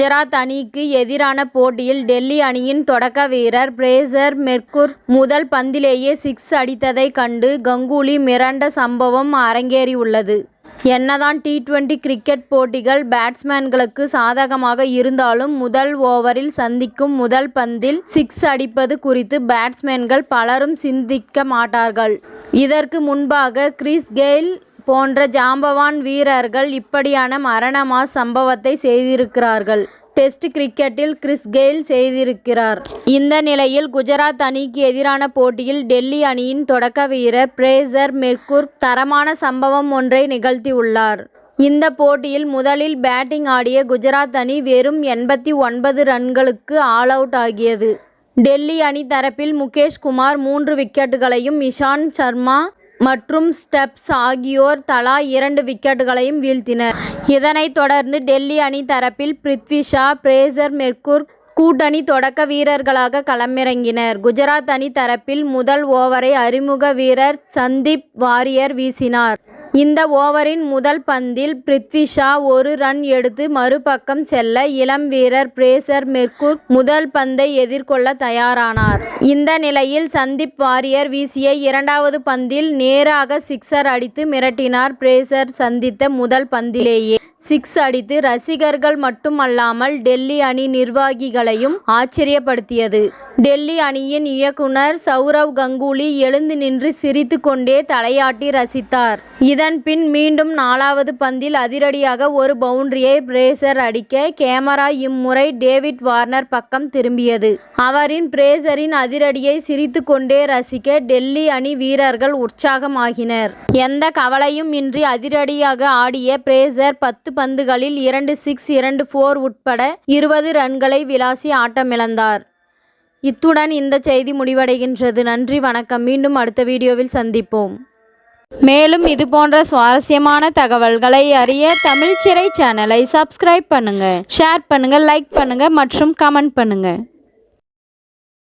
குஜராத் அணிக்கு எதிரான போட்டியில் டெல்லி அணியின் தொடக்க வீரர் பிரேசர் மெர்கூர் முதல் பந்திலேயே 6 அடித்ததை கண்டு கங்குலி மிரண்ட சம்பவம் அரங்கேறியுள்ளது. என்னதான் டி20 கிரிக்கெட் போட்டிகள் பேட்ஸ்மேன்களுக்கு சாதகமாக இருந்தாலும் முதல் ஓவரில் சந்திக்கும் முதல் பந்தில் 6 அடிப்பது குறித்து பேட்ஸ்மேன்கள் பலரும் சிந்திக்க மாட்டார்கள். இதற்கு முன்பாக கிறிஸ் கெயில் போன்ற ஜாம்பவான் வீரர்கள் இப்படியான மரண மாஸ் சம்பவத்தை செய்திருக்கிறார்கள். டெஸ்ட் கிரிக்கெட்டில் கிறிஸ் கெயில் செய்திருக்கிறார். இந்த நிலையில் குஜராத் அணிக்கு எதிரான போட்டியில் டெல்லி அணியின் தொடக்க வீரர் பிரேசர் மெர்கூர் தரமான சம்பவம் ஒன்றை நிகழ்த்தியுள்ளார். இந்த போட்டியில் முதலில் பேட்டிங் ஆடிய குஜராத் அணி வெறும் 89 ரன்களுக்கு ஆல் அவுட் ஆகியது. டெல்லி அணி தரப்பில் முகேஷ் குமார் 3 விக்கெட்டுகளையும் இஷாந்த் சர்மா மற்றும் ஸ்டப்ஸ் ஆகியோர் தலா 2 விக்கெட்டுகளையும் வீழ்த்தினர். இதனைத் தொடர்ந்து டெல்லி அணி தரப்பில் பிருத்வி ஷா, பிரேசர் மெர்கூர் கூட்டணி தொடக்க வீரர்களாக களமிறங்கினர். குஜராத் அணி தரப்பில் முதல் ஓவரை அறிமுக வீரர் சந்தீப் வாரியர் வீசினார். இந்த ஓவரின் முதல் பந்தில் பிருத்வி ஷா 1 ரன் எடுத்து மறுபக்கம் செல்ல இளம் வீரர் பிரேசர் மெர்கூர் முதல் பந்தை எதிர்கொள்ள தயாரானார். இந்த நிலையில் சந்தீப் வாரியர் வீசிய 2வது பந்தில் நேராக சிக்ஸர் அடித்து மிரட்டினார். பிரேசர் சந்தித்த முதல் பந்திலேயே 6 அடித்து ரசிகர்கள் மட்டுமல்லாமல் டெல்லி அணி நிர்வாகிகளையும் ஆச்சரியப்படுத்தியது. டெல்லி அணியின் இயக்குனர் சவுரவ் கங்குலி எழுந்து நின்று சிரித்து கொண்டே தலையாட்டி ரசித்தார். இதன் பின் மீண்டும் 4வது பந்தில் அதிரடியாக ஒரு பவுண்டரியை பிரேசர் அடிக்க கேமரா இம்முறை டேவிட் வார்னர் பக்கம் திரும்பியது. பிரேசரின் அதிரடியை சிரித்து கொண்டே ரசிக்க டெல்லி அணி வீரர்கள் உற்சாகமாகினர். எந்த கவலையும் இன்றி அதிரடியாக ஆடிய பிரேசர் 10 பந்துகளில் 2 6 2 4 உட்பட 20 ரன்களை விளாசி ஆட்டமிழந்தார். இத்துடன் இந்த செய்தி முடிவடைகின்றது. நன்றி, வணக்கம். மீண்டும் அடுத்த வீடியோவில் சந்திப்போம். மேலும் இதுபோன்ற சுவாரஸ்யமான தகவல்களை அறிய தமிழ் சிறை சேனலை சப்ஸ்கிரைப் பண்ணுங்க, ஷேர் பண்ணுங்க, லைக் பண்ணுங்க மற்றும் கமெண்ட் பண்ணுங்க.